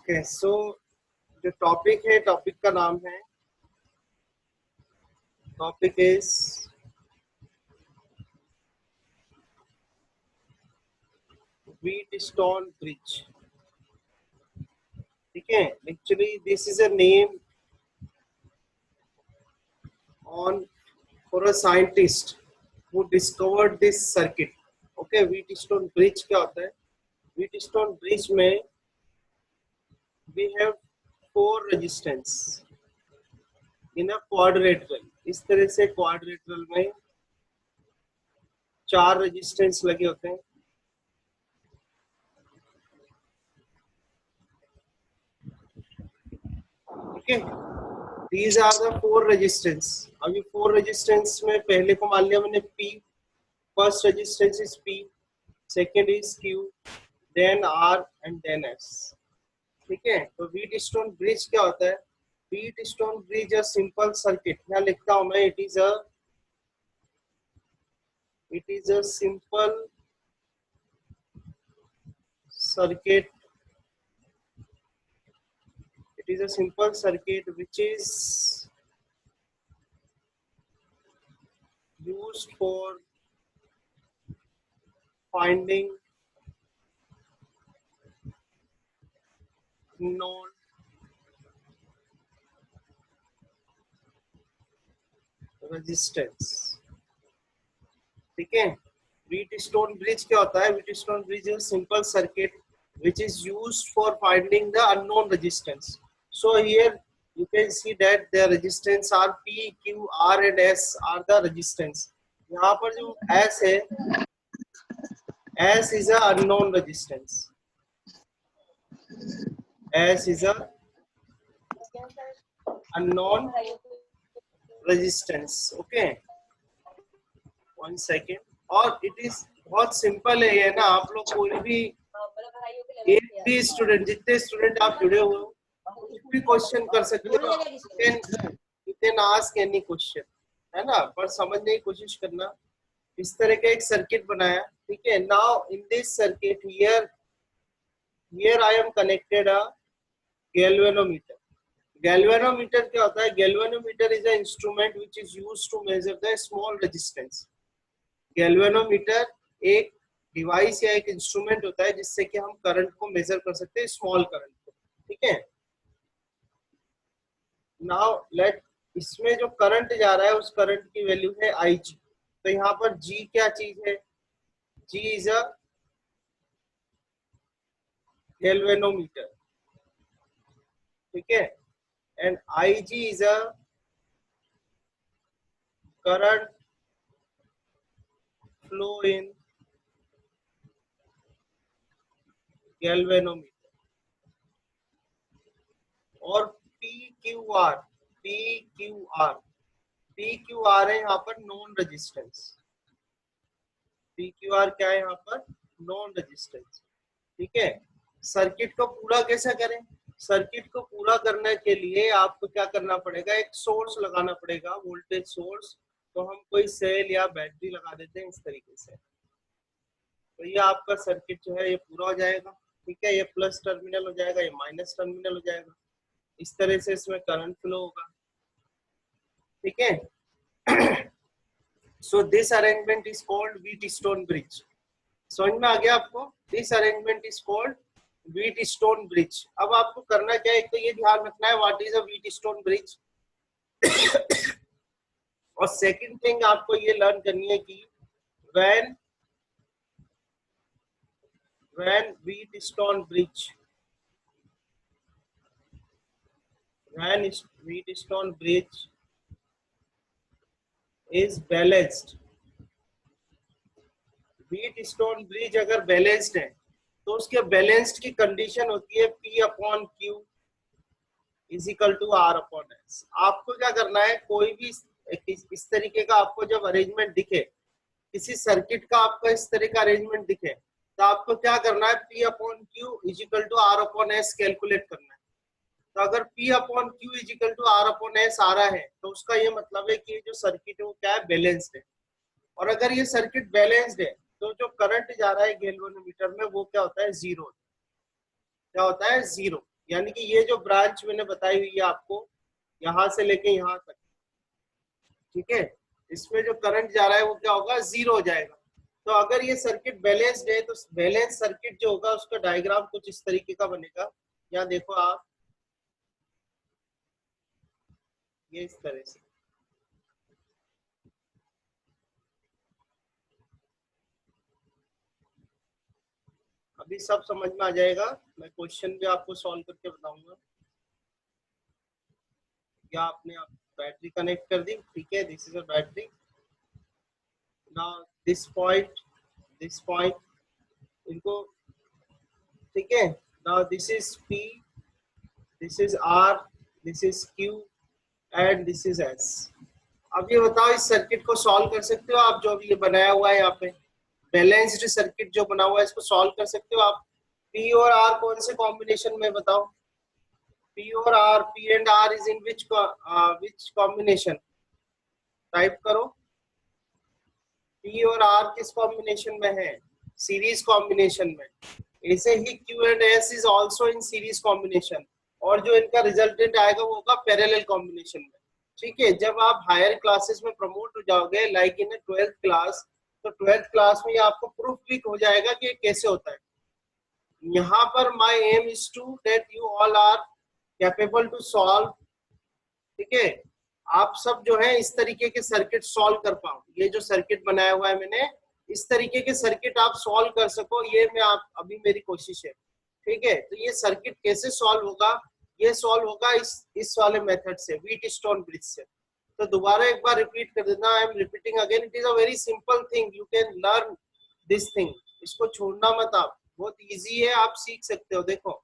Okay so जो topic है, topic का नाम है, टॉपिक इज व्हीटस्टोन ब्रिज। ठीक है, actually this is a name on for a scientist who discovered this circuit. Okay, Wheatstone bridge क्या होता है? व्हीटस्टोन ब्रिज में we have 4 resistance in a quadrilateral. इस तरह से क्वाड्रिलेटरल में 4 रेजिस्टेंस लगे होते हैं। Okay, these are the 4 resistance. अभी 4 रेजिस्टेंस में पहले को मान लिया मैंने P, first resistance is P, second is Q, then R and then S। ठीक है, तो व्हीटस्टोन ब्रिज क्या होता है? Wheatstone bridge a simple circuit. यहाँ लिखता हूं मैं, it is a simple circuit. It is a simple circuit which is used for finding known resistance. ठीक है, व्हीटस्टोन ब्रिज क्या होता है? Wheatstone bridge is simple circuit which is used for finding the unknown resistance. So here you can see that the resistance are P, Q, R and S are the resistance. यहाँ पर जो S है, S is a unknown resistance. S is a unknown resistance. Okay, one second. और it is बहुत simple है ये ना। आप लोग कोई भी एक भी स्टूडेंट, जितने स्टूडेंट आप जुड़े हुए हो, कुछ भी क्वेश्चन कर सकते हो। you can ask any question, है ना, पर समझने की कोशिश करना। इस तरह का एक सर्किट बनाया। ठीक है, now in this circuit here I am connected a galvanometer. Galvanometer क्या होता है? Galvanometer is an instrument which is used to measure the small resistance. Galvanometer एक डिवाइस या एक इंस्ट्रूमेंट होता है जिससे कि हम करंट को मेजर कर सकते हैं, स्मॉल करंट को। ठीक है, नाउ लेट, इसमें जो करंट जा रहा है उस करंट की वैल्यू है IG। तो यहाँ पर G क्या चीज है? G is a galvanometer। ठीक है, and IG is a current flow in galvanometer। और PQR है यहाँ पर नॉन रेजिस्टेंस। PQR क्या है यहाँ पर? Non resistance. ठीक है, सर्किट को पूरा कैसे करें? सर्किट को पूरा करने के लिए आपको क्या करना पड़ेगा? एक सोर्स लगाना पड़ेगा, वोल्टेज सोर्स। तो हम कोई सेल या बैटरी लगा देते हैं इस तरीके से। तो ये आपका सर्किट जो है ये पूरा हो जाएगा। ठीक है, ये प्लस टर्मिनल हो जाएगा, ये माइनस टर्मिनल हो जाएगा। इस तरह से इसमें करंट फ्लो होगा। ठीक है, so this arrangement is called Wheatstone bridge. समझ में आ गया आपको? This arrangement is called Wheatstone bridge. अब आपको करना क्या है? एक तो ये ध्यान रखना है what is a Wheatstone bridge, और सेकंड थिंग आपको ये लर्न करनी है कि when Wheatstone bridge is balanced. Wheatstone bridge अगर बैलेंस्ड है तो उसके बैलेंस्ड की कंडीशन होती है P/Q is equal to R/S। आपको क्या करना है? कोई भी इस तरीके का आपको जब अरेंजमेंट दिखे, किसी सर्किट का आपका इस तरह का अरेंजमेंट दिखे, तो आपको क्या करना है? P/Q is equal to R/S calculate करना है। तो अगर P/Q is equal to R/S आ रहा है तो उसका ये मतलब है कि जो सर्किट है वो क्या है? बैलेंस्ड है। और अगर ये सर्किट बैलेंस्ड है तो जो करंट जा रहा है गैल्वेनोमीटर में वो क्या होता है? जीरो। क्या होता है? जीरो। यानी कि ये जो ब्रांच मैंने बताई हुई है आपको, यहाँ से लेके यहाँ तक, ठीक है, इसमें जो करंट जा रहा है वो क्या होगा, जीरो हो जाएगा। तो अगर ये सर्किट बैलेंस्ड है तो बैलेंस सर्किट जो होगा उसका डायग्राम कुछ इस तरीके का बनेगा। यहाँ देखो आप, ये इस तरह से। अभी सब समझ में आ जाएगा, मैं क्वेश्चन भी आपको सॉल्व करके बताऊंगा। या आपने बैटरी कनेक्ट कर दी, ठीक है, this is a battery. Now this point इनको, ठीक है, now this is P, this is R, this is Q and this is S. अब ये बताओ, इस सर्किट को सॉल्व कर सकते हो आप? जो अभी ये बनाया हुआ है यहाँ पे बैलेंस्ड सर्किट जो बना हुआ है, इसको सॉल्व कर सकते हो आप? पी और आर कौन से कॉम्बिनेशन में, बताओ? पी और R, P and R is in which combination? Type करो, पी और आर किस कॉम्बिनेशन में है? सीरीज कॉम्बिनेशन में। ऐसे ही Q and S is also in series combination, और जो इनका रिजल्टेंट आएगा वो होगा पैरेलल कॉम्बिनेशन में। ठीक है, जब आप हायर क्लासेस में प्रमोट हो जाओगे, लाइक इन 12th क्लास, तो 12th क्लास में आपको प्रूफ भी हो जाएगा कि कैसे होता है। यहाँ पर my aim is to that you all are capable to solve, ठीक है, आप सब जो है इस तरीके के सर्किट सॉल्व कर पाओ। ये जो सर्किट बनाया हुआ है मैंने, इस तरीके के सर्किट आप सॉल्व कर सको, ये मैं आप अभी मेरी कोशिश है। ठीक है, तो ये सर्किट कैसे सॉल्व होगा? ये सॉल्व होगा इस वाले मेथड से, व्हीट स्टोन ब्रिज से। तो दोबारा एक बार रिपीट कर देना, I am repeating again, it is a very simple thing, you can learn this thing. इसको छोड़ना मत आप, बहुत इजी है, आप सीख सकते हो। देखो,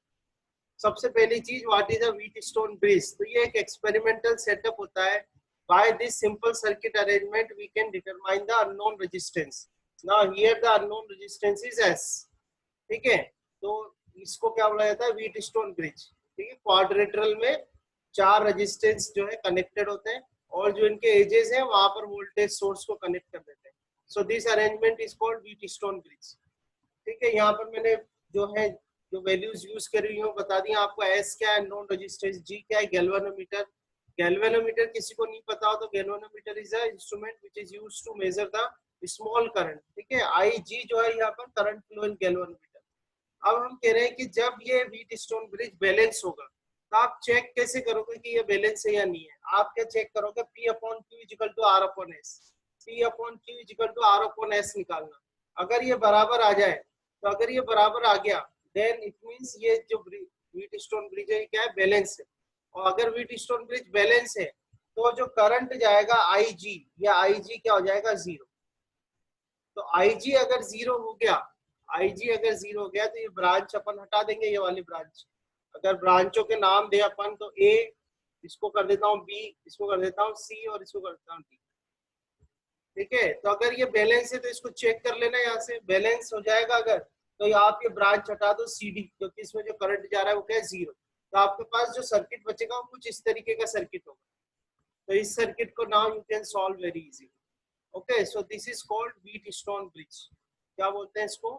सबसे पहली चीज, what is a Wheatstone bridge? तो ये एक एक्सपेरिमेंटल सेटअप होता है। By this simple circuit arrangement we can determine the unknown resistance. Now here the unknown resistance is S, ठीक है। तो इसको क्या बोला जाता है? Wheatstone bridge. ठीक है, क्वाड्रेटरल में 4 रेजिस्टेंस जो है कनेक्टेड होते हैं, और जो इनके एजेस हैं वहां पर वोल्टेज सोर्स को कनेक्ट कर देते हैं। So this arrangement is called wheat stone bridge. ठीक है, यहाँ पर मैंने जो है जो वैल्यूज यूज करी हूँ बता दी आपको। एस क्या है? Non resistance. जी क्या है? गैल्वेनोमीटर। गैल्वेनोमीटर किसी को नहीं पता हो तो galvanometer is a instrument which is used to measure the small current. ठीक है, आई जी जो है यहाँ पर करंट फ्लो इन गैल्वेनोमीटर। अब हम कह रहे हैं कि जब ये व्हीट स्टोन ब्रिज बैलेंस होगा, तो आप चेक कैसे करोगे कि ये बैलेंस है या नहीं है? आप क्या चेक करोगे? P upon Q is equal to R upon S. P upon Q is equal to R upon S निकालना। अगर ये बराबर आ जाए, तो अगर ये बराबर आ गया, देन इट मींस ये जो व्हीट स्टोन ब्रिज है क्या है? बैलेंस है। और अगर व्हीट स्टोन ब्रिज बैलेंस है, तो जो करंट जाएगा आई जी, या आई जी क्या हो जाएगा? जीरो। तो आई जी अगर जीरो हो गया, आई जी अगर जीरो हो गया, तो ये ब्रांच अपन हटा देंगे, ये वाली ब्रांच। अगर ब्रांचों के नाम दे अपन, तो ए, इसको कर देता हूँ बी, इसको कर देता हूँ सी, और इसको कर देता हूँ डी। ठीक है, तो अगर ये बैलेंस है तो इसको चेक कर लेना, यहाँ से बैलेंस हो जाएगा अगर, तो आप ये ब्रांच हटा दो सी डी, क्योंकि इसमें जो करंट जा रहा है वो क्या है? जीरो। तो आपके पास जो सर्किट बचेगा वो कुछ इस तरीके का सर्किट होगा। तो इस सर्किट को now you can solve very easy. Okay, so this is called wheat stone bridge. क्या बोलते हैं इसको?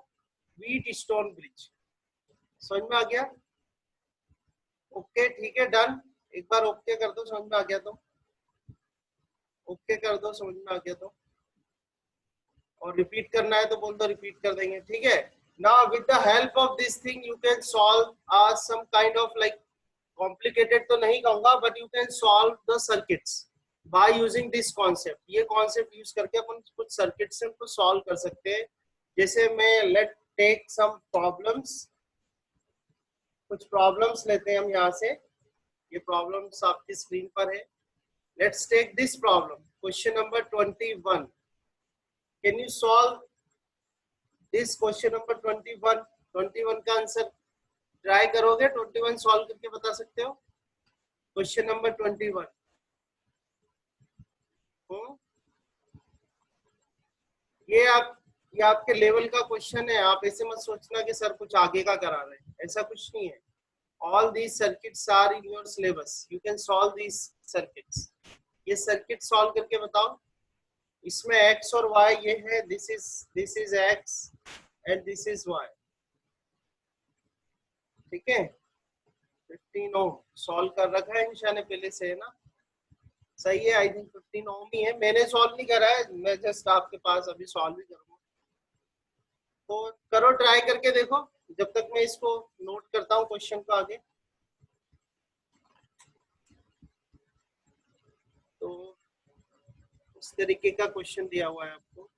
Wheat stone bridge. समझ में आ गया? ओके, ठीक है, डन। एक बार ओके कर दो, समझ में आ गया तो। ओके कर दो, समझ में आ गया तो। और रिपीट करना है तो बोल दो, रिपीट कर देंगे। ठीक है, now with the help of this thing you can solve some kind of like, complicated तो नहीं कहूंगा, but you can solve the circuits by using this concept. ये कॉन्सेप्ट यूज करके अपन कुछ सर्किट्स को सॉल्व कर सकते हैं। जैसे मैं लेट टेक सम प्रॉब्लम्स, कुछ प्रॉब्लम्स लेते हैं हम यहाँ से। ये प्रॉब्लम्स आपकी स्क्रीन पर है। Let's take this problem, question number 21। Can you solve this question number 21? 21 का आंसर ट्राई करोगे? 21 सॉल्व करके बता सकते हो? Question number 21। ये आपके लेवल का क्वेश्चन है। आप ऐसे मत सोचना कि सर कुछ आगे का करा रहे हैं, ऐसा कुछ नहीं है। All these circuits are in your syllabus, you can solve these circuits. ये सर्किट सॉल्व करके बताओ। इसमें x और y ये है, this is x and this is y। ठीक है, 15 ओम सॉल्व कर रखा है निशा ने पहले से, है ना? सही है, आई थिंक 15 ओम ही है। मैंने सॉल्व नहीं करा है, मैं जस्ट आपके पास अभी सॉल्व ही करूंगा। तो करो, ट्राई करके देखो, जब तक मैं इसको नोट करता हूँ क्वेश्चन को आगे। तो इस तरीके का क्वेश्चन दिया हुआ है आपको।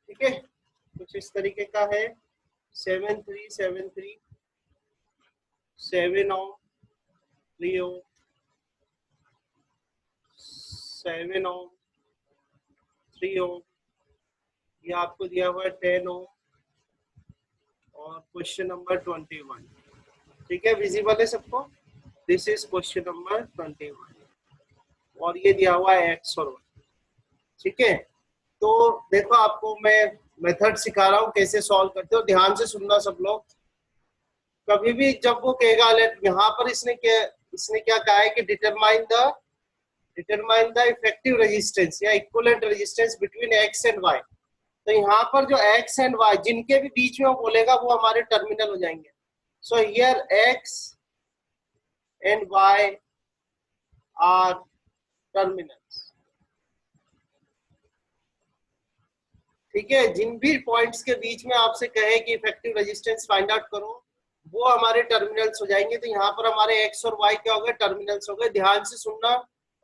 ठीक है, कुछ इस तरीके का है। 7373 7 ओम 3 ओम 7 ओम 3 ओम, ये आपको दिया हुआ है 10 ओम और क्वेश्चन नंबर 21। ठीक है, विजिबल है सबको? दिस इज क्वेश्चन नंबर 21 और ये दिया हुआ है एक्स और वाई। ठीक है, तो देखो आपको मैं मेथड सिखा रहा हूँ कैसे सॉल्व करते हो, ध्यान से सुनना सब लोग। कभी भी जब वो कहेगा यहाँ पर इसने क्या कहा है कि डिटरमाइन द इफेक्टिव रेजिस्टेंस या equivalent resistance between X and Y. तो यहाँ पर जो एक्स एंड वाई जिनके भी बीच में वो बोलेगा वो हमारे टर्मिनल हो जाएंगे। So here X and Y are terminals. ठीक है, जिन भी पॉइंट्स के बीच में आपसे कहे कि इफेक्टिव रेजिस्टेंस फाइंड आउट करो, वो हमारे टर्मिनल्स हो जाएंगे। तो यहाँ पर हमारे एक्स और वाई क्या हो गए? टर्मिनल्स हो गए। ध्यान से सुनना,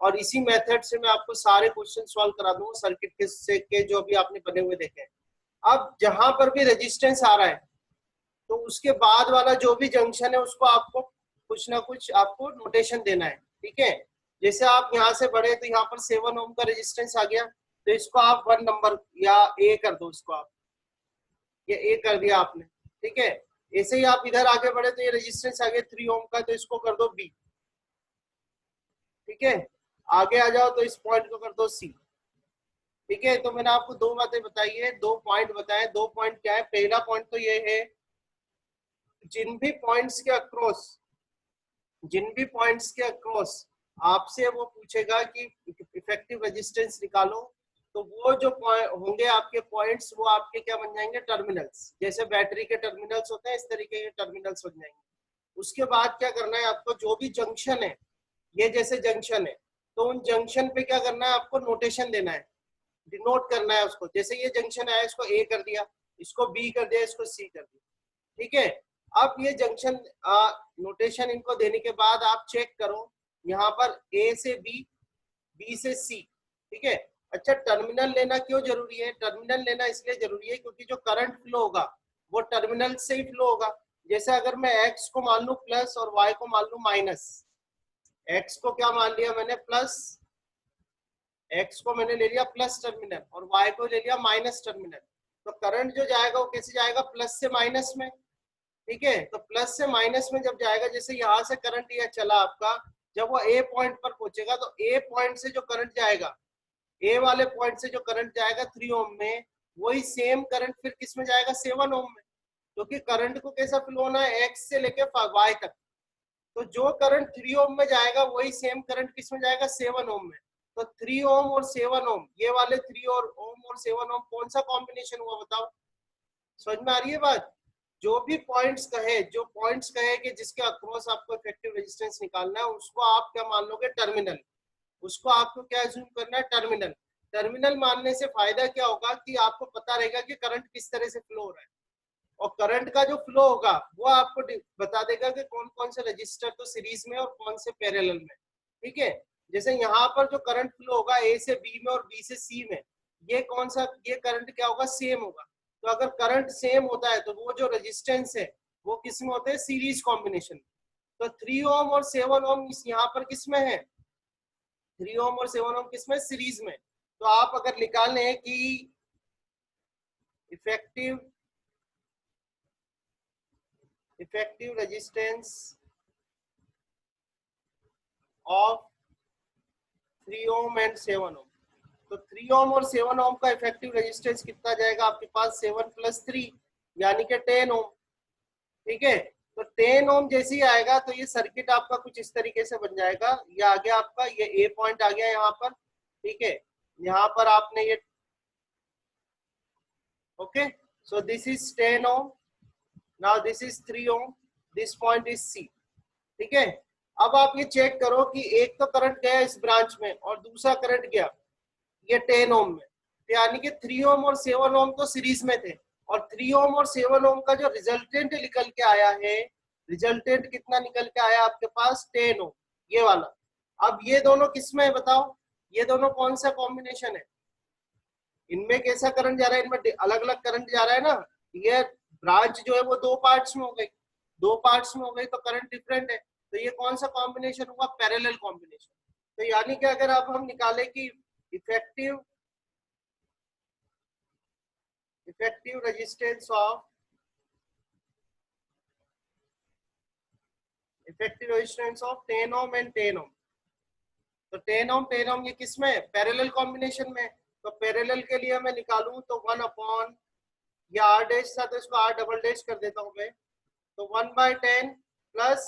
और इसी मेथड से मैं आपको सारे क्वेश्चन सॉल्व करा दूंगा सर्किट के जो अभी आपने बने हुए देखे हैं। अब जहां पर भी रेजिस्टेंस आ रहा है तो उसके बाद वाला जो भी जंक्शन है उसको आपको कुछ ना कुछ आपको नोटेशन देना है। ठीक है, जैसे आप यहाँ से बढ़े तो यहाँ पर 7 ओम का रेजिस्टेंस आ गया, तो इसको आप 1 नंबर या ए कर दो, इसको आप ये ए कर दिया आपने। ठीक है, ऐसे ही आप इधर आगे बढ़े तो ये रेजिस्टेंस आ गया 3 ओम का, तो इसको कर दो बी। ठीक है, आगे आ जाओ तो इस पॉइंट को कर दो सी। ठीक है, तो मैंने आपको दो बातें बताई है, दो पॉइंट बताए। दो पॉइंट क्या है? पहला पॉइंट तो ये है, जिन भी पॉइंट्स के अक्रॉस आपसे वो पूछेगा कि इफेक्टिव रेजिस्टेंस निकालो, तो वो जो होंगे आपके पॉइंट्स, वो आपके क्या बन जाएंगे? टर्मिनल्स। जैसे बैटरी के टर्मिनल्स होते हैं, इस तरीके के टर्मिनल्स बन जाएंगे। उसके बाद क्या करना है आपको? जो भी जंक्शन है, ये जैसे जंक्शन है, तो उन जंक्शन पे क्या करना है आपको? नोटेशन देना है, डिनोट करना है उसको। जैसे ये जंक्शन है, इसको ए कर दिया, इसको बी कर दिया, इसको सी कर दिया। ठीक है, अब ये जंक्शन नोटेशन इनको देने के बाद आप चेक करो यहाँ पर ए से बी, बी से सी। ठीक है, अच्छा टर्मिनल लेना क्यों जरूरी है? टर्मिनल लेना इसलिए जरूरी है क्योंकि जो करंट फ्लो होगा वो टर्मिनल से ही फ्लो होगा। जैसे अगर मैं एक्स को मान लू प्लस और वाई को मान लू माइनस, एक्स को क्या मान लिया मैंने? प्लस, एक्स को मैंने ले लिया प्लस टर्मिनल और वाई को ले लिया माइनस टर्मिनल। तो करंट जो जाएगा वो कैसे जाएगा? प्लस से माइनस में। ठीक है, तो प्लस से माइनस में जब जाएगा, जैसे यहाँ से करंट ये चला आपका, जब वो ए पॉइंट पर पहुंचेगा तो ए पॉइंट से जो करंट जाएगा, ए वाले पॉइंट से जो करंट जाएगा 3 ओम में, वही सेम करंट फिर किस में जाएगा? 7 ओम में। क्योंकि करंट को कैसा फ्लो होना है? एक्स से लेके वाई तक। तो जो करंट 3 ओम में जाएगा वही सेम करंट किस में जाएगा? 7 ओम में। तो 3 ओम और 7 ओम, ये वाले 3 और ओम और 7 ओम कौन सा कॉम्बिनेशन हुआ बताओ? समझ में आ रही है बात? जो भी पॉइंट्स कहे कि जिसके अक्रॉस आपको इफेक्टिव रेजिस्टेंस निकालना है, उसको आप क्या मान लोगे? टर्मिनल। उसको आपको क्या अज्यूम करना है? टर्मिनल। टर्मिनल मानने से फायदा क्या होगा कि आपको पता रहेगा कि करंट किस तरह से फ्लो हो रहा है, और करंट का जो फ्लो होगा वो आपको बता देगा कि कौन कौन से रजिस्टर तो सीरीज में और कौन से पैरेलल में। ठीक है, जैसे यहाँ पर जो करंट फ्लो होगा ए से बी में और बी से सी में, ये कौन सा, ये करंट क्या होगा? सेम होगा। तो अगर करंट सेम होता है तो वो जो रेजिस्टेंस है वो किस में होते हैं? Series combination. तो 3 ओम और 7 ओम यहाँ पर किस में है? 3 ओम और 7 ओम किस में? सीरीज में। तो आप अगर निकाल लें कि effective resistance of 3 ohm and 7 ओम, तो 3 ओम और 7 ओम का इफेक्टिव रेजिस्टेंस कितना जाएगा आपके पास? 7 + 3 यानी कि 10 ओम। ठीक है, तो 10 ओम जैसे ही आएगा तो ये सर्किट आपका कुछ इस तरीके से बन जाएगा। ये आ गया आपका, ये ए पॉइंट आ गया यहाँ पर, ठीक है। यहाँ पर आपने ये, okay, so this is 10 ohm, now this is 3 ohm, this point is C, ठीक है। अब आप ये चेक करो कि एक तो करंट गया इस ब्रांच में और दूसरा करंट गया ये 10 ओम में, तो यानी कि 3 ओम और 7 ओम तो सीरीज में थे, और 3 ओम और 7 ओम का जो रिजल्टेंट निकल के आया है, रिजल्टेंट कितना निकल के आया आपके पास, 10 ओम, ये वाला। अब ये दोनों किसमें है बताओ, ये दोनों कौन सा कॉम्बिनेशन है, इनमें कैसा करंट जा रहा है, इनमें अलग अलग करंट जा रहा है ना। ये ब्रांच जो है वो दो पार्ट्स में हो गई, दो पार्ट्स में हो गई तो करंट डिफरेंट है, तो ये कौन सा कॉम्बिनेशन हुआ, पैरेलल कॉम्बिनेशन। तो यानी कि अगर अब हम निकाले कि effective resistance of effective resistance of 10 ohm and 10 ओम, तो 10 ओम ये किसमें है, पैरेलल कॉम्बिनेशन में। तो पैरेलल के लिए मैं निकालूं तो 1 अपॉन, ये आर डैश था तो इसको आर डबल डैश कर देता हूं मैं, तो 1/10 प्लस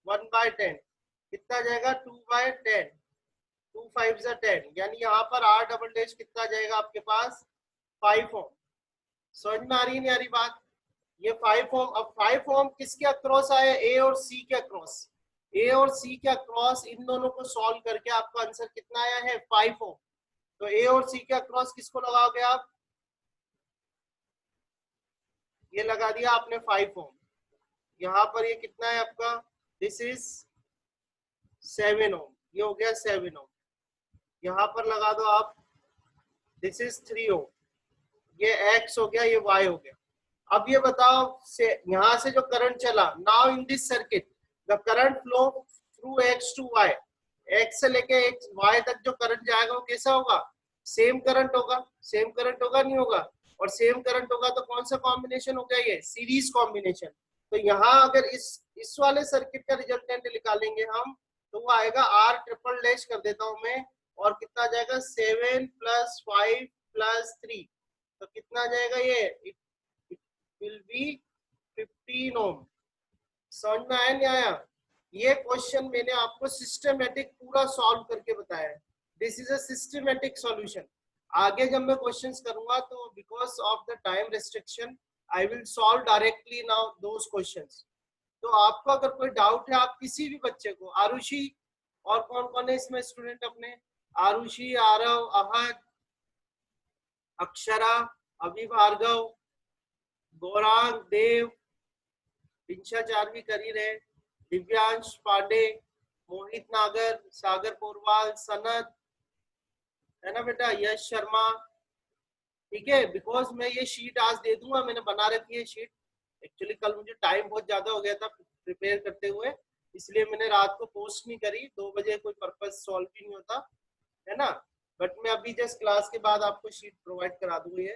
1/10 कितना जाएगा, 2/10, 2 5 10, यानी यहाँ पर आर डबल डैश कितना जाएगा आपके पास, 5 ओम। समझ में आ रही नहीं आ रही बात, ये 5 ओम। अब 5 ओम किसके अक्रॉस आया, ए और सी के अक्रॉस, ए और सी के अक्रॉस, इन दोनों को सॉल्व करके आपका आंसर कितना आया है, 5 ओम। तो ए और सी के अक्रॉस किसको लगाओगे आप, ये लगा दिया आपने 5 ओम। यहाँ पर ये कितना है आपका, दिस इज 7 ओम, ये हो गया 7 ओम। यहाँ पर लगा दो आप, दिस इज 3 ओम, ये एक्स हो गया, ये वाई हो गया। अब ये बताओ से यहाँ से जो करंट चला, now in this circuit the current flow through X to Y, X से लेके एक्स वाई तक जो करंट जाएगा वो कैसा होगा, सेम करंट होगा, सेम करंट होगा नहीं होगा, और सेम करंट होगा तो कौन सा कॉम्बिनेशन हो गया, ये सीरीज कॉम्बिनेशन। तो यहाँ अगर इस वाले सर्किट का रिजल्टेंट निकालेंगे हम, तो वो आएगा आर ट्रिपल डैश कर देता हूं मैं, और कितना जाएगा 7 + 5 + 3, तो कितना जाएगा, ये विल बी 15 ओम। समझ में आया नहीं आया, ये क्वेश्चन मैंने आपको सिस्टमेटिक पूरा सॉल्व करके बताया है, this is a systematic solution. आगे जब मैं क्वेश्चंस करूंगा तो because of the time restriction I will solve directly now those questions. तो आपको अगर कोई डाउट है, आप किसी भी बच्चे को, आरुषि और कौन कौन है इसमें स्टूडेंट अपने, आरुषि, आरव, अहद, अक्षरा, अभी भार्गव, गौरांग, देव, दिनशाचार भी कर ही रहे, दिव्यांश पांडे, मोहित नागर, सागर पोरवाल, सनत, है ना बेटा, यश शर्मा, ठीक है। बिकॉज मैं ये शीट आज दे दूंगा, मैंने बना रखी है शीट, एक्चुअली कल मुझे टाइम बहुत ज्यादा हो गया था प्रिपेयर करते हुए, इसलिए मैंने रात को पोस्ट नहीं करी, 2 बजे कोई पर्पज सॉल्व भी नहीं होता है ना। बट मैं अभी जस्ट क्लास के बाद आपको शीट प्रोवाइड करा दूंगी।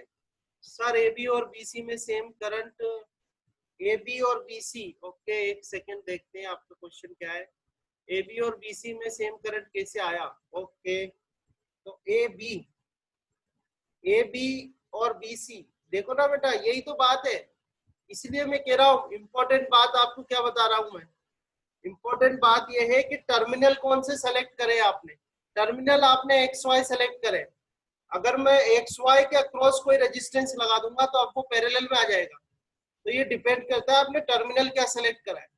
सर ए बी और बी सी में सेम करंट, ए बी और बी सी, ओके एक सेकेंड देखते हैं आपका क्वेश्चन क्या है। ए बी और बी सी में सेम करंट कैसे आया, ओके तो ए बी और बी सी, देखो ना बेटा यही तो बात है, इसलिए मैं कह रहा हूँ इंपॉर्टेंट बात आपको क्या बता रहा हूं मैं, इंपॉर्टेंट बात यह है कि टर्मिनल कौन से सेलेक्ट करें आपने, टर्मिनल आपने एक्स वाई सेलेक्ट करें। अगर मैं एक्स वाई के अक्रॉस कोई रेजिस्टेंस लगा दूंगा तो आपको पैरेलल में आ जाएगा, तो ये डिपेंड करता है आपने टर्मिनल क्या सेलेक्ट करा है।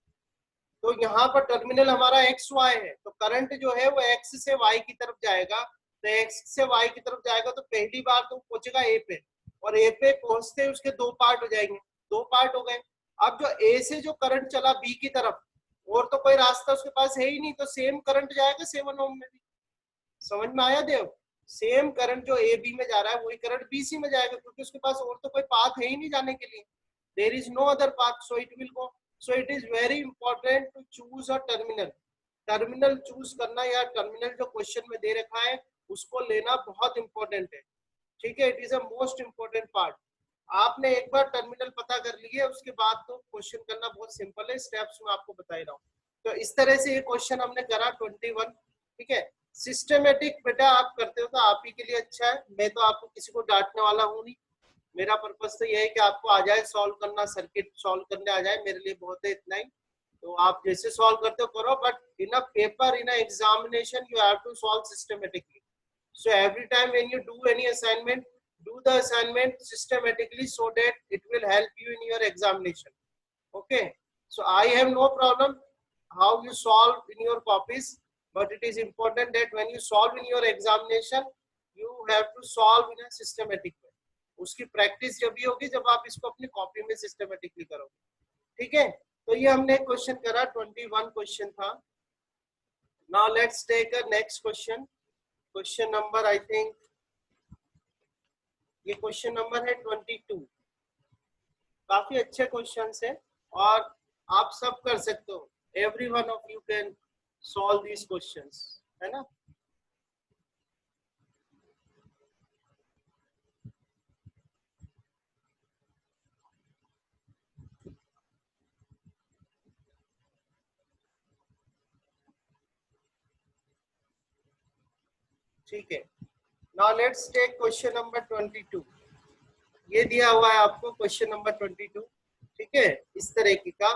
तो यहाँ पर टर्मिनल हमारा एक्स वाई है, तो करंट जो है वो एक्स से वाई की तरफ जाएगा, तो एक्स से वाई की तरफ जाएगा तो पहली बार तो पहुंचेगा ए पे, और ए पे पहुंचते उसके 2 पार्ट हो जाएंगे, 2 पार्ट हो गए। अब जो ए से जो करंट चला बी की तरफ, और तो कोई रास्ता उसके पास है ही नहीं, तो सेम करंट जाएगा 7 ओम में भी। समझ में आया देव, सेम करंट जो ए बी में जा रहा है वही करंट बी सी में जाएगा, क्योंकि उसके पास और तो कोई पाथ है ही नहीं जाने के लिए, there is no other path, so it will go. So it is very important to choose a terminal, terminal choose करना, या टर्मिनल जो क्वेश्चन में दे रखा है उसको लेना बहुत इंपॉर्टेंट है, ठीक है, it is a most important part. आपने एक बार टर्मिनल पता कर लिए उसके बाद तो क्वेश्चन करना बहुत सिंपल है, स्टेप्स में आपको बता ही रहा हूँ। तो इस तरह से ये क्वेश्चन हमने करा 21, ठीक है। सिस्टमेटिक बेटा आप करते हो तो आप ही के लिए अच्छा है, मैं तो आपको किसी को डांटने वाला हूँ नहीं, मेरा पर्पस तो ये है कि आपको आ जाए सॉल्व करना, सर्किट सॉल्व करने आ जाए, मेरे लिए बहुत है इतना ही। तो आप जैसे सॉल्व करते हो करो, but in a paper, in a examination you have to solve systematically. So every time when you do any assignment, do the assignment systematically so that it will help you in your examination. Okay, so I have no problem how you solve in your copies, but it is important that when you solve in your examination, you have to solve in a systematic way. उसकी practice जब भी होगी जब आप इसको अपनी copy में systematically करोगे. ठीक है, तो ये हमने क्वेश्चन करा, 21 क्वेश्चन था. Now let's take a next question. Question number I think ये क्वेश्चन नंबर है 22. काफी अच्छे क्वेश्चन है और आप सब कर सकते हो. Every one of you can solve these questions, है ना. ठीक है, now let's take question number 22. ये दिया हुआ है आपको क्वेश्चन नंबर 22. ठीक है, इस तरह की का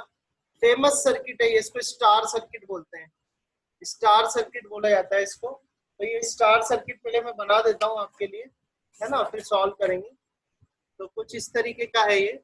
फेमस सर्किट है, इसको स्टार सर्किट बोलते हैं. स्टार सर्किट बोला जाता है इसको. तो ये स्टार सर्किट पहले मैं बना देता हूँ आपके लिए, है ना, फिर सॉल्व करेंगे. तो कुछ इस तरीके का है ये.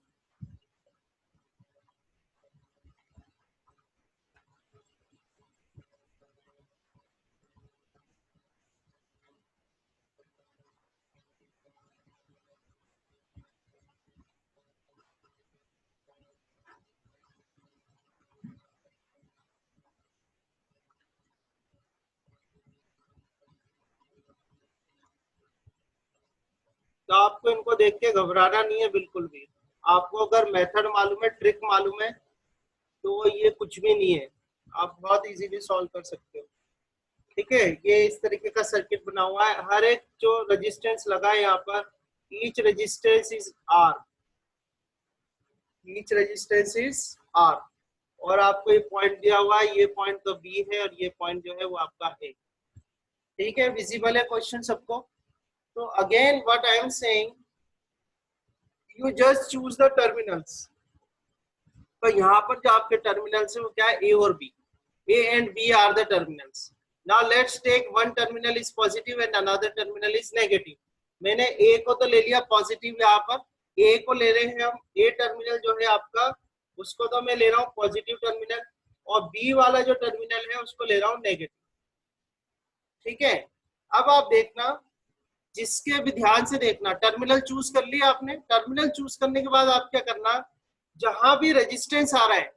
तो आपको इनको देख के घबराना नहीं है बिल्कुल भी. आपको अगर मेथड मालूम है, ट्रिक मालूम है, तो ये कुछ भी नहीं है. आप बहुत इजीली सॉल्व कर सकते हो. ठीक है, ये इस तरीके का सर्किट बना हुआ है. हर एक जो रेजिस्टेंस लगा है यहाँ पर, each resistance is R, each resistance is R. और आपको ये पॉइंट दिया हुआ है, ये पॉइंट तो बी है और ये पॉइंट जो है वो आपका है. ठीक है, विजिबल है क्वेश्चन सबको. तो again what I am saying, you just choose the terminals. तो यहाँ पर जो आपके टर्मिनल्स है वो क्या है, ए और B. A and B are the terminals. Now let's take one terminal is positive and another terminal is negative. मैंने ए को तो ले लिया पॉजिटिव, यहाँ पर ए को ले रहे हैं हम. ए टर्मिनल जो है आपका, उसको तो मैं ले रहा हूँ पॉजिटिव टर्मिनल, और बी वाला जो टर्मिनल है उसको ले रहा हूँ नेगेटिव. ठीक है, अब आप देखना, जिसके भी ध्यान से देखना, टर्मिनल चूज कर लिया आपने. टर्मिनल चूज करने के बाद आप क्या करना, जहां भी रेजिस्टेंस आ रहा है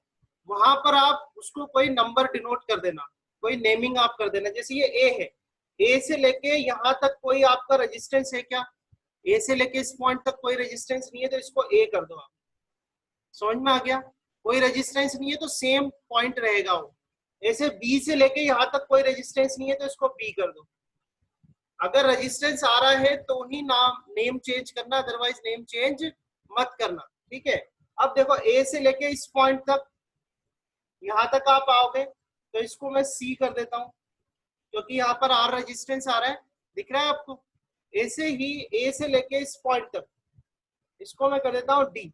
वहां पर आप उसको कोई नंबर डिनोट कर देना, कोई नेमिंग आप कर देना. जैसे ये ए है, ए से लेके यहाँ तक कोई आपका रेजिस्टेंस है क्या, ए से लेके इस पॉइंट तक कोई रेजिस्टेंस नहीं है, तो इसको ए कर दो आप. समझ में आ गया, कोई रेजिस्टेंस नहीं है तो सेम पॉइंट रहेगा वो. ऐसे बी से लेके यहाँ तक कोई रेजिस्टेंस नहीं है तो इसको बी कर दो. अगर रेजिस्टेंस आ रहा है तो ही नाम नेम चेंज करना, अदरवाइज नेम चेंज मत करना. ठीक है, अब देखो ए से लेके इस पॉइंट तक, यहाँ तक आप आओगे तो इसको मैं सी कर देता हूँ, क्योंकि यहाँ पर आर रेजिस्टेंस आ रहा है, दिख रहा है आपको. ऐसे ही ए से लेके इस पॉइंट तक, इसको मैं कर देता हूँ डी.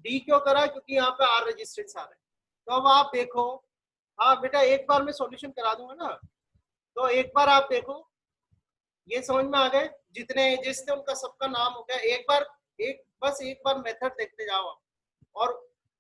डी क्यों करा, क्योंकि यहाँ पे आर रेजिस्टेंस आ रहा है. तो अब आप देखो, हाँ बेटा एक बार मैं सॉल्यूशन करा दूंगा ना, तो एक बार आप देखो, ये समझ में आ गए, जितने एजेस थे उनका सबका नाम हो गया. एक बार बस एक बार मेथड देखते जाओ आप, और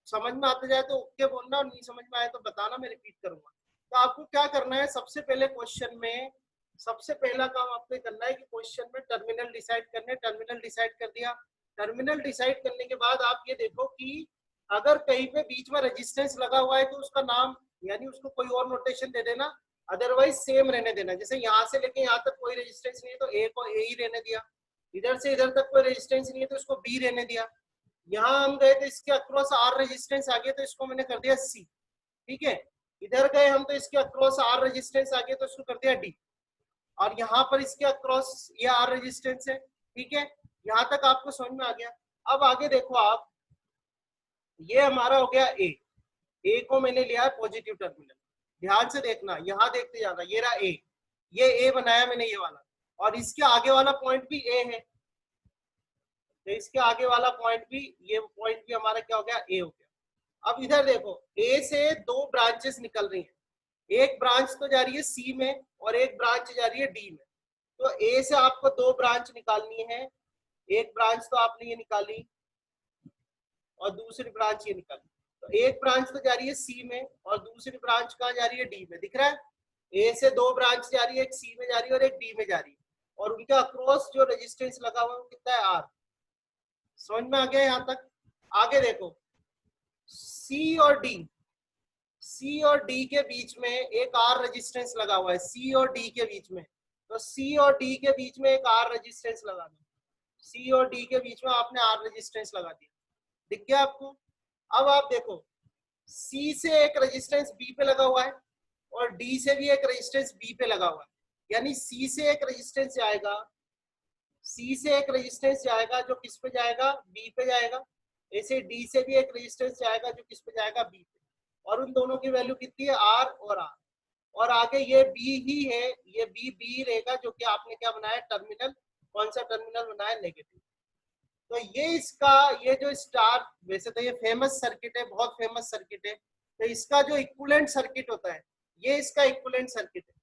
समझ में आते जाए तो ओके बोलना, और नहीं समझ में आए तो बताना, मैं रिपीट करूंगा. तो आपको क्या करना है, सबसे पहले क्वेश्चन में सबसे पहला काम आपको करना है कि क्वेश्चन में टर्मिनल डिसाइड करने. टर्मिनल डिसाइड कर दिया. टर्मिनल डिसाइड करने के बाद आप ये देखो कि अगर कहीं पे बीच में रेजिस्टेंस लगा हुआ है तो उसका नाम, यानी उसको कोई और नोटेशन दे देना, अदरवाइज सेम रहने देना. जैसे यहाँ से लेके यहाँ तक कोई रेजिस्टेंस नहीं है तो ए को ए ही रहने दिया. इधर से इधर तक कोई रेजिस्टेंस नहीं है तो इसको बी रहने दिया. यहाँ हम गए तो इसके अक्रॉस आर रेजिस्टेंस आ गया तो इसको मैंने कर दिया सी. ठीक है, इधर गए हम तो इसके अक्रॉस आर रेजिस्टेंस आ गया तो इसको कर दिया डी. और यहाँ पर इसके अक्रॉस ये आर रेजिस्टेंस है. ठीक है, यहाँ तक आपको समझ में आ गया. अब आगे देखो आप, ये हमारा हो गया ए. ए को मैंने लिया है पॉजिटिव टर्मिनल. ध्यान से देखना, यहाँ देखते जाना, ये रहा ए, ये ए बनाया मैंने ये वाला, और इसके आगे वाला पॉइंट भी ए है. तो इसके आगे वाला पॉइंट भी, ये पॉइंट भी हमारा क्या हो गया, ए हो गया। अब इधर देखो, ए से दो ब्रांचेस निकल रही हैं, एक ब्रांच तो जा रही है सी में और एक ब्रांच जा रही है डी में। तो ए से आपको दो ब्रांच निकालनी है, एक ब्रांच तो आपने ये निकाली और दूसरी ब्रांच ये निकाली। तो एक ब्रांच तो जा रही है सी में और दूसरी ब्रांच कहाँ जा रही है, डी में। दिख रहा है, ए से दो ब्रांच जा रही है, एक सी में जा रही है और एक डी में जा रही है, और उनके अक्रॉस जो रेजिस्टेंस लगा हुआ है वो कितना है, आर। समझ में आ गया यहाँ तक। आगे देखो, सी और डी, सी और डी के बीच में एक आर रेजिस्टेंस लगा हुआ है, सी और डी के बीच में। तो सी और डी के बीच में एक आर रेजिस्टेंस लगा दो, सी और डी के बीच में आपने आर रेजिस्टेंस लगा दिया। दिख गया आपको। अब आप देखो, सी से एक रेजिस्टेंस बी पे लगा हुआ है और डी से भी एक रेजिस्टेंस बी पे लगा हुआ है, यानी सी से एक रेजिस्टेंस जाएगा, सी से एक रेजिस्टेंस जाएगा जो किस पे जाएगा, बी पे जाएगा। ऐसे डी से भी एक रेजिस्टेंस जाएगा जो किस पे जाएगा, बी पे। और उन दोनों की वैल्यू कितनी है, आर और आर। और आगे ये बी ही है, ये बी रहेगा, जो कि आपने क्या बनाया, टर्मिनल। कौन सा टर्मिनल बनाया, नेगेटिव। तो ये इसका, ये जो स्टार, वैसे तो ये फेमस सर्किट है, बहुत फेमस सर्किट है। तो इसका जो इक्विवेलेंट सर्किट होता है, ये इसका इक्विवेलेंट सर्किट है।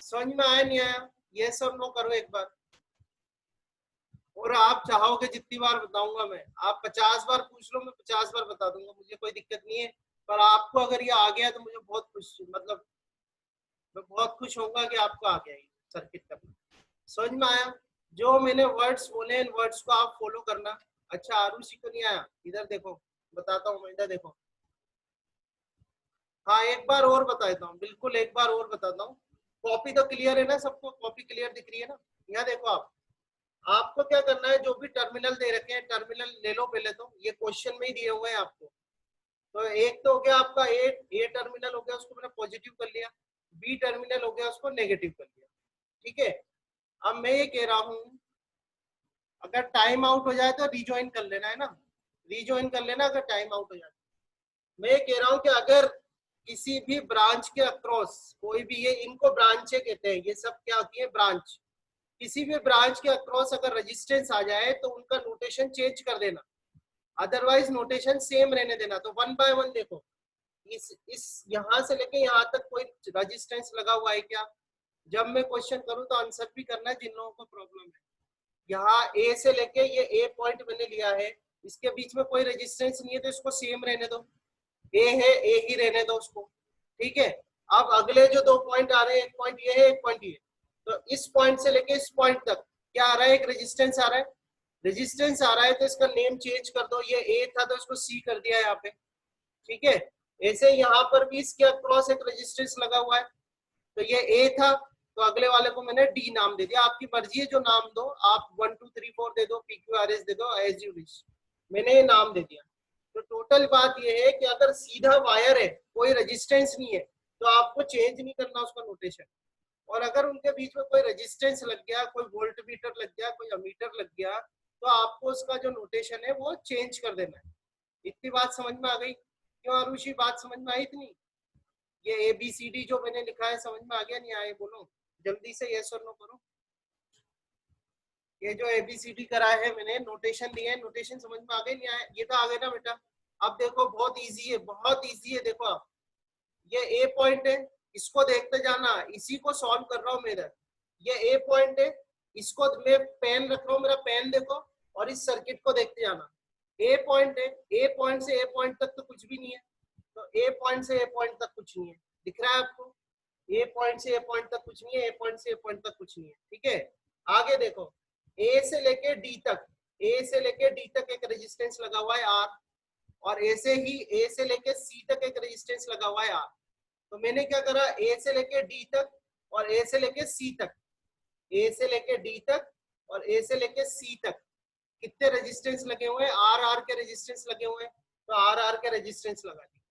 समझ में आया नहीं आया, ये सब नो करो एक बार। और आप चाहोगे जितनी बार बताऊंगा मैं, आप 50 बार पूछ लो, मैं 50 बार बता दूंगा, मुझे कोई दिक्कत नहीं है। पर आपको अगर ये आ गया तो मुझे बहुत खुश, मतलब मैं बहुत खुश होऊंगा कि आपको आ गया ये सर्किट करना। समझ में आया। जो मैंने वर्ड्स बोले, इन वर्ड्स को आप फॉलो करना। अच्छा, आरुषि को नहीं आया, इधर देखो बताता हूँ मैं, इधर देखो। हाँ, एक बार और बता देता हूँ, बिल्कुल एक बार और बताता हूँ। कॉपी तो क्लियर है ना सबको, कॉपी क्लियर दिख रही है ना। यहाँ देखो, आप आपको क्या करना है, जो भी टर्मिनल दे रखे हैं टर्मिनल ले लो पहले। तो ये क्वेश्चन में ही दिए हुए हैं आपको। तो एक तो हो गया आपका ए टर्मिनल हो गया, उसको मैंने पॉजिटिव कर लिया। बी टर्मिनल हो गया, उसको नेगेटिव कर लिया। ठीक है। अब मैं ये कह रहा हूँ, अगर टाइम आउट हो जाए तो रिज्वाइन कर लेना है ना, रिज्वाइन कर लेना अगर टाइम आउट हो जाए। मैं ये कह रहा हूँ कि अगर किसी भी ब्रांच के अक्रॉस कोई भी, ये इनको ब्रांचे कहते हैं, ये सब क्या होती है, ब्रांच। किसी भी ब्रांच के अक्रॉस अगर रेजिस्टेंस आ जाए तो उनका नोटेशन चेंज कर देना, अदरवाइज नोटेशन सेम रहने देना। तो वन बाय वन देखो, इस यहां से लेके यहाँ तक कोई रेजिस्टेंस लगा हुआ है क्या। जब मैं क्वेश्चन करूँ तो आंसर भी करना है जिन लोगों को प्रॉब्लम है। यहाँ ए से लेके ये ए पॉइंट मैंने लिया है, इसके बीच में कोई रेजिस्टेंस नहीं है, तो इसको सेम रहने दो। ए है, ए ही रहने दो उसको। ठीक है। अब अगले जो दो पॉइंट आ रहे हैं, एक पॉइंट ये है, एक पॉइंट ये। तो इस पॉइंट से लेके इस पॉइंट तक क्या आ रहा है, एक रेजिस्टेंस आ रहा है। रेजिस्टेंस आ रहा है तो इसका नेम चेंज कर दो, ये ए था तो इसको सी कर दिया यहाँ पे। ठीक है। ऐसे यहाँ पर भी इसके अक्रॉस एक रेजिस्टेंस लगा हुआ है, तो ये ए था तो अगले वाले को मैंने डी नाम दे दिया। आपकी मर्जी है जो नाम दो, आप 1 2 3 4 दे दो, PQRS दे दो, एज यू विश। मैंने ये नाम दे दिया। तो टोटल बात ये है कि अगर सीधा वायर है, कोई रेजिस्टेंस नहीं है, तो आपको चेंज नहीं करना उसका नोटेशन। और अगर उनके बीच में कोई रेजिस्टेंस लग गया, कोई वोल्ट मीटर लग गया, कोई अमीटर लग गया, तो आपको उसका जो नोटेशन है वो चेंज कर देना है। इतनी बात समझ में आ गई? क्यों आरुषि, बात समझ में आई इतनी? ये ABCD जो मैंने लिखा है समझ में आ गया नहीं आया, बोलो जल्दी से, यस और नो करो। ये जो ABCD करा है मैंने, नोटेशन दिए है, नोटेशन समझ में आ गए नहीं आया? ये तो आ गए ना बेटा। अब देखो, बहुत इजी है, बहुत इजी है। देखो आप, ये ए पॉइंट है, इसको देखते जाना, इसी को सॉल्व कर रहा हूँ मेरा। ये ए पॉइंट है, इसको मैं पेन रख रहा हूँ, मेरा पेन देखो, और इस सर्किट को देखते जाना। ए पॉइंट है, ए पॉइंट से ए पॉइंट तक तो कुछ भी नहीं है, तो ए पॉइंट से ए पॉइंट तक कुछ नहीं है। दिख रहा है आपको? ए पॉइंट से ए पॉइंट तक कुछ नहीं है, ए पॉइंट से ए पॉइंट तक कुछ नहीं है। ठीक है। आगे देखो, ए से लेके डी तक, ए से लेके डी तक एक रेजिस्टेंस लगा हुआ है आर, और ऐसे ही ए से लेके सी तक एक रेजिस्टेंस लगा हुआ है आर। तो मैंने क्या करा, ए से लेके डी तक और ए से लेके सी तक, ए से लेके डी तक और ए से लेके सी तक कितने रेजिस्टेंस लगे हुए हैं, आर आर के रेजिस्टेंस लगे हुए हैं, तो आर आर के रेजिस्टेंस लगा दिए।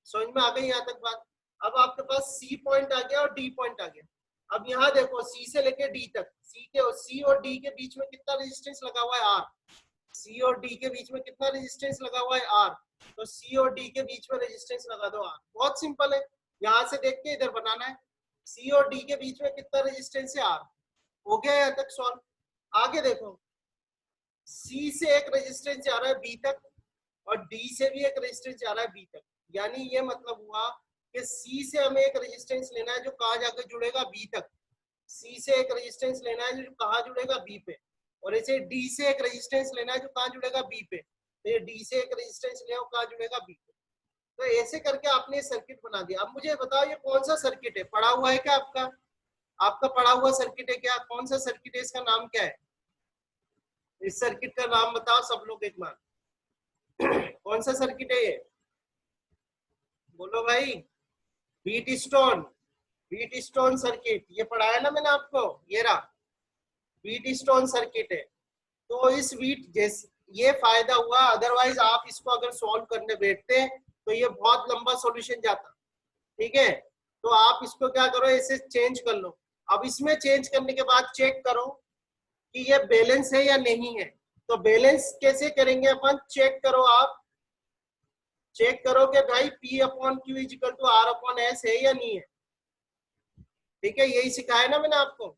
समझ में आ गई यहाँ तक बात? अब आपके पास सी पॉइंट आ गया और डी पॉइंट आ गया। अब यहाँ देखो, सी से लेके डी तक, सी और डी के बीच में कितना रेजिस्टेंस लगा हुआ है, आर। सी और डी के बीच में कितना रेजिस्टेंस लगा हुआ है, आर। तो सी और डी के बीच में रेजिस्टेंस लगा दो, आर। बहुत सिंपल है, यहां से देख के इधर बनाना है। सी और डी के बीच में कितना रेजिस्टेंस है, आर। हो गया यहाँ तक सॉल्व। आगे देखो, सी से एक रेजिस्टेंस जा रहा है बी तक और डी से भी एक रेजिस्टेंस जा रहा है बी तक। यानी ये मतलब हुआ कि सी से हमें एक रेजिस्टेंस लेना है जो कहाँ जाकर जुड़ेगा बी तक। सी से एक रेजिस्टेंस लेना है जो कहाँ जुड़ेगा बी पे, और ऐसे डी से एक रेजिस्टेंस लेना है जो कहाँ जुड़ेगा बी पे। तो ये डी से एक रेजिस्टेंस ले कहाँ जुड़ेगा बी पे। तो ऐसे करके आपने सर्किट बना दिया। अब मुझे बताओ ये कौन सा सर्किट है, पढ़ा हुआ है क्या आपका? आपका पढ़ा हुआ सर्किट है क्या? कौन सा सर्किट है, इसका नाम क्या है? इस सर्किट का नाम बताओ सब लोग एक बार। कौन सा सर्किट है ये, बोलो भाई। Wheat stone, wheat stone circuit, ये पढ़ाया ना मैंने आपको, ये रहा व्हीट स्टोन सर्किट है। तो इस व्हीट जैसे ये फायदा हुआ, अदरवाइज आप इसको अगर सॉल्व करने बैठते तो ये बहुत लंबा सॉल्यूशन जाता। ठीक है, तो आप इसको क्या करो, इसे चेंज कर लो। अब इसमें चेंज करने के बाद चेक करो कि ये बैलेंस है या नहीं है। तो बैलेंस कैसे करेंगे अपन, चेक करो आप, चेक करो कि भाई P upon Q is equal to R upon S है या नहीं है। ठीक है, यही सिखाया ना मैंने आपको,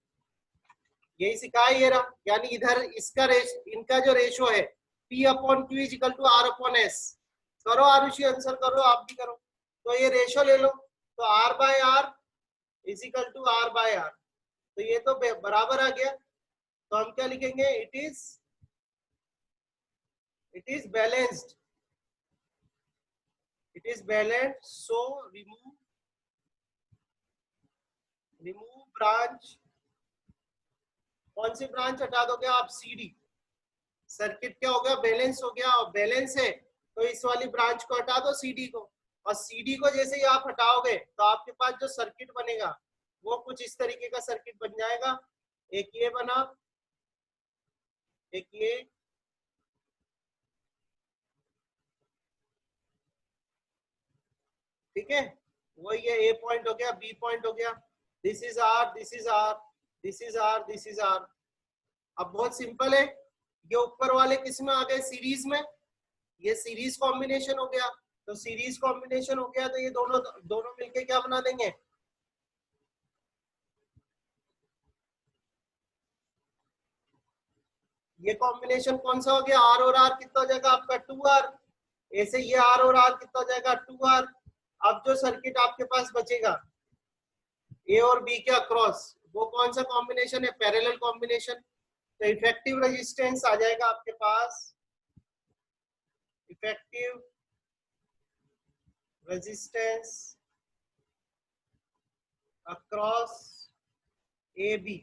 यही सिखाया ये रहा। यानी इधर इसका इनका जो रेशो है P upon Q is equal to R upon S. करो आरुषि, आंसर करो, आप भी करो। तो ये रेशो ले लो, तो R by R is equal to R by R, तो ये तो बराबर आ गया। तो हम क्या लिखेंगे, it is balanced, it is balanced, so remove branch. कौन सी ब्रांच हटा दोगे आप, CD। सर्किट क्या हो गया, बैलेंस हो गया, और बैलेंस है तो इस वाली ब्रांच को हटा दो CD को, और CD को जैसे ही आप हटाओगे तो आपके पास जो सर्किट बनेगा वो कुछ इस तरीके का सर्किट बन जाएगा। एक ये बना, एक ये, ठीक है, वही ये A पॉइंट हो गया, B पॉइंट हो गया, this is R, this is R, this is R, this is R। अब बहुत सिंपल है, ये ऊपर वाले किस में आ गए, सीरीज में, ये सीरीज कॉम्बिनेशन हो गया। तो सीरीज कॉम्बिनेशन हो गया तो ये दोनों दोनों मिलके क्या बना देंगे, ये कॉम्बिनेशन कौन सा हो गया, R और R कितना हो जाएगा आपका 2R। ऐसे ये R और R कितना हो जाएगा 2R। अब जो सर्किट आपके पास बचेगा A और B के अक्रॉस, वो कौन सा कॉम्बिनेशन है, पैरेलल कॉम्बिनेशन। तो इफेक्टिव रेजिस्टेंस आ जाएगा आपके पास, इफेक्टिव रेजिस्टेंस अक्रॉस AB।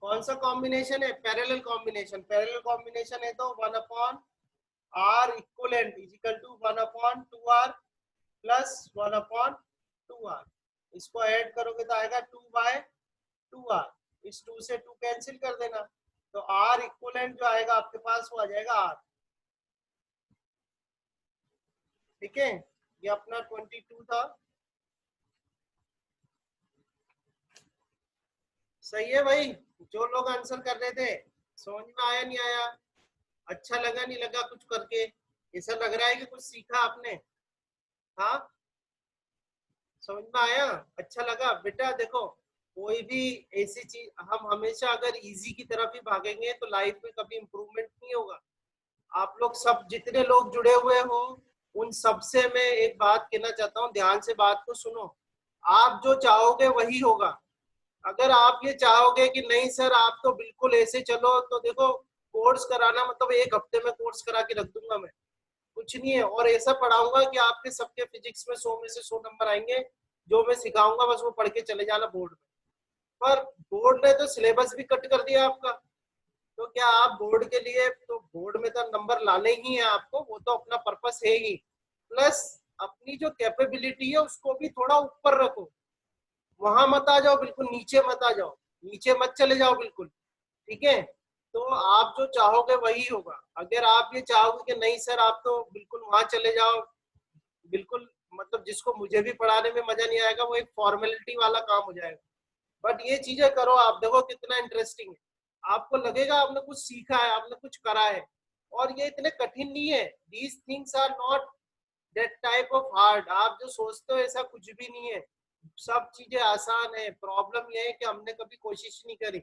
कौन सा कॉम्बिनेशन है, पैरेलल कॉम्बिनेशन। पैरेलल कॉम्बिनेशन है तो 1 upon R equivalent is equal to 1 upon 2R plus 1 upon 2R। इसको ऐड करोगे तो आएगा 2/2R। इस 2 से 2 कैंसिल कर देना, तो R इक्वलेंट जो आएगा आपके पास वो आ जाएगा R। ठीक है, ये अपना 22 था। सही है भाई, जो लोग आंसर कर रहे थे, समझ में आया नहीं आया, अच्छा लगा नहीं लगा कुछ करके, ऐसा लग रहा है कि कुछ सीखा आपने? हाँ, समझ में आया, अच्छा लगा बेटा। देखो, कोई भी ऐसी चीज, हम हमेशा अगर इजी की तरफ ही भागेंगे तो लाइफ में कभी इम्प्रूवमेंट नहीं होगा। आप लोग सब जितने लोग जुड़े हुए हो उन सबसे मैं एक बात कहना चाहता हूँ, ध्यान से बात को सुनो। आप जो चाहोगे वही होगा। अगर आप ये चाहोगे कि नहीं सर आप तो बिल्कुल ऐसे चलो, तो देखो, कोर्स कराना मतलब एक हफ्ते में कोर्स करा के रख दूंगा मैं, कुछ नहीं है। और ऐसा पढ़ाऊंगा कि आपके सबके फिजिक्स में 100 में से 100 नंबर आएंगे। जो मैं सिखाऊंगा बस वो पढ़ के चले जाना बोर्ड में। पर बोर्ड ने तो सिलेबस भी कट कर दिया आपका, तो क्या आप बोर्ड के लिए, तो बोर्ड में तो नंबर लाने ही है आपको, वो तो अपना पर्पस है ही, प्लस अपनी जो कैपेबिलिटी है उसको भी थोड़ा ऊपर रखो। वहां मत आ जाओ, बिल्कुल नीचे मत आ जाओ, नीचे मत चले जाओ बिल्कुल। ठीक है, तो आप जो चाहोगे वही होगा। अगर आप ये चाहोगे कि नहीं सर आप तो बिल्कुल वहां चले जाओ, बिल्कुल मतलब जिसको मुझे भी पढ़ाने में मजा नहीं आएगा, वो एक फॉर्मेलिटी वाला काम हो जाएगा। बट ये चीजें करो आप, देखो कितना इंटरेस्टिंग है। आपको लगेगा आपने कुछ सीखा है, आपने कुछ करा है, और ये इतने कठिन नहीं है। These things are not that type of hard. आप जो सोचते हो ऐसा कुछ भी नहीं है, सब चीजें आसान है। प्रॉब्लम ये है कि हमने कभी कोशिश नहीं करी।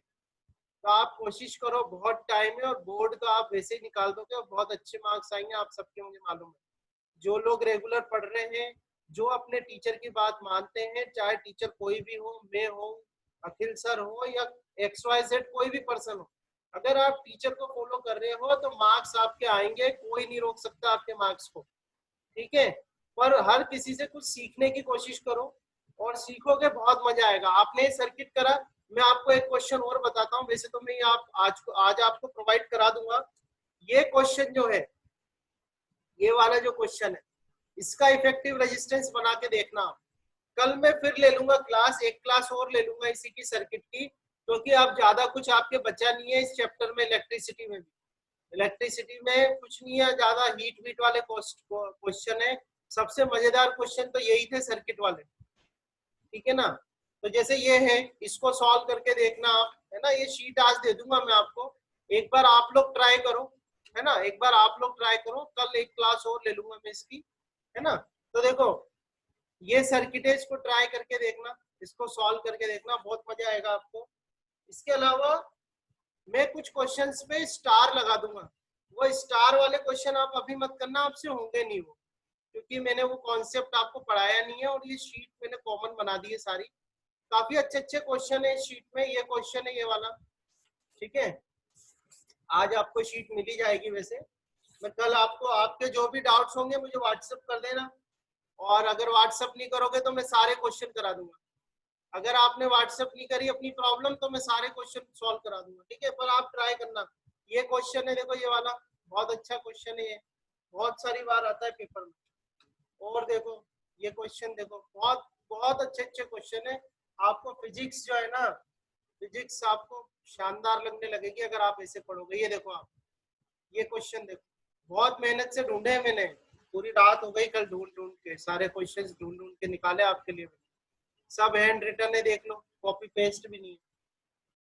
तो आप कोशिश करो, बहुत टाइम है और बोर्ड तो आप वैसे ही निकाल दोगे और बहुत अच्छे मार्क्स आएंगे आप सबके, मुझे मालूम है। जो लोग रेगुलर पढ़ रहे हैं, जो अपने टीचर की बात मानते हैं, चाहे टीचर कोई भी हो, मैं हो, अखिल सर हो या XYZ कोई भी पर्सन हो, अगर आप टीचर को फॉलो कर रहे हो तो मार्क्स आपके आएंगे, कोई नहीं रोक सकता आपके मार्क्स को, ठीक है। पर हर किसी से कुछ सीखने की कोशिश करो और सीखोगे, बहुत मजा आएगा। आपने सर्किट करा, मैं आपको एक क्वेश्चन और बताता हूँ, वैसे तो मैं आप आज आपको प्रोवाइड करा दूंगा। ये क्वेश्चन जो है, ये वाला जो क्वेश्चन है, इसका इफेक्टिव रेजिस्टेंस बना के देखना। कल मैं फिर ले लूंगा क्लास, एक क्लास और ले लूंगा इसी की सर्किट की, क्योंकि अब ज्यादा कुछ आपके बचा नहीं है इस चैप्टर में। इलेक्ट्रिसिटी में भी, इलेक्ट्रिसिटी में कुछ नहीं है ज्यादा, हीट वीट वाले क्वेश्चन है। सबसे मजेदार क्वेश्चन तो यही थे सर्किट वाले, ठीक है ना। तो जैसे ये है, इसको सॉल्व करके देखना आप, है ना। ये शीट आज दे दूंगा मैं आपको, एक बार आप लोग ट्राई करो, है ना। एक बार आप लोग ट्राई करो, कल एक क्लास और ले लूंगा मैं इसकी, है ना। तो देखो, ये सर्किट है, इसको ट्राई करके देखना, इसको सॉल्व करके देखना, बहुत मजा आएगा आपको। इसके अलावा मैं कुछ क्वेश्चंस पे स्टार लगा दूंगा, वो स्टार वाले क्वेश्चन आप अभी मत करना, आपसे होंगे नहीं वो, क्योंकि मैंने वो कॉन्सेप्ट आपको पढ़ाया नहीं है और ये शीट मैंने कॉमन बना दी है सारी। काफी अच्छे अच्छे क्वेश्चन है इस शीट में, ये क्वेश्चन है ये वाला, ठीक है। आज आपको शीट मिल ही जाएगी। वैसे मैं कल आपको, आपके जो भी डाउट्स होंगे मुझे व्हाट्सएप कर देना, और अगर व्हाट्सएप नहीं करोगे तो मैं सारे क्वेश्चन करा दूंगा। अगर आपने व्हाट्सएप नहीं करी अपनी प्रॉब्लम तो मैं सारे क्वेश्चन सॉल्व करा दूंगा, ठीक है। पर आप ट्राई करना। ये क्वेश्चन है, देखो ये वाला बहुत अच्छा क्वेश्चन है, ये बहुत सारी बार आता है पेपर में। और देखो ये क्वेश्चन, देखो बहुत बहुत अच्छे अच्छे क्वेश्चन है। आपको फिजिक्स जो है ना, फिजिक्स आपको शानदार लगने लगेगी अगर आप ऐसे पढ़ोगे। ये देखो आप, ये क्वेश्चन देखो, बहुत मेहनत से ढूंढे हैं मैंने, पूरी रात हो गई कल ढूंढ ढूंढ के, सारे क्वेश्चंस ढूंढ ढूंढ के निकाले आपके लिए। सब हैंड रिटन है, देख लो, कॉपी पेस्ट भी नहीं है।